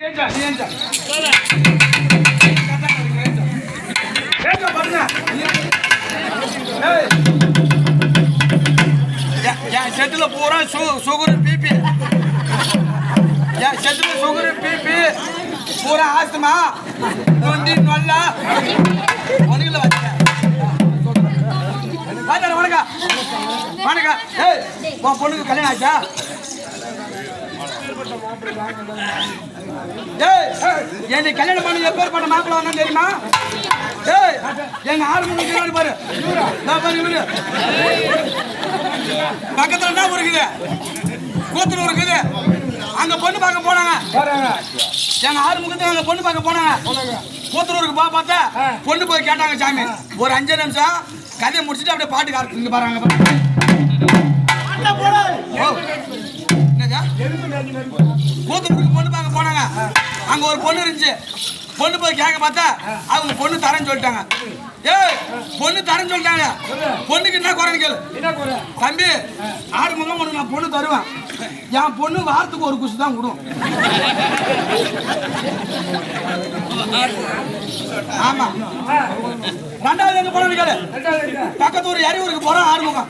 செட்டுல பூரா sugar BP செட்டுல sugar BP பூரா asthma நொண்டி நொல்ல ஒண்ணுல வச்சுட்டேன். வணக்கம் வணக்கம். ஏய் உன் பொண்ணுக்கு கல்யாணம் ஆச்சா? என்னை கல்யாணம் பண்ணி எப்பேர் பண்ண மாப்பிள்ள வந்தா தெரியுமா? ஏய் எங்க ஆறு பாரு இவரு பக்கத்துல என்ன இருக்குது? கூத்தூர் இருக்குது. அங்க பொண்ணு பார்க்க போனாங்க. எங்க ஆறு முகத்துல அங்க பொண்ணு பார்க்க போனாங்க. கூத்தூருக்கு பார்த்தா பொண்ணு போய் கேட்டாங்க. சாமி ஒரு 5 நிமிஷம் கதையை முடிச்சுட்டு அப்படியே பாட்டு காட்டு இங்க பாருங்க. கூத்தூருக்கு பொண்ணு பார்க்க போனாங்க. அங்க ஒரு பொண்ணு இருந்துச்சு. பொண்ணு போய் கேட்க பார்த்தா அவங்க பொண்ணு தரேன்னு சொல்லிட்டாங்க. ஏய் பொண்ணு தரேன்னு சொல்லிட்டாங்க. பொண்ணுக்கு என்ன குறைன்னு கேளு. தம்பி ஆறு முகம் உனக்கு நான் பொண்ணு தருவேன். என் பொண்ணு வாரத்துக்கு ஒரு குசு தான் விடும். ஆமா. 2வது எங்க போறோம்னு கேளு. பக்கத்து ஊர் எரி ஊருக்கு போறோம். ஆறுமுகம்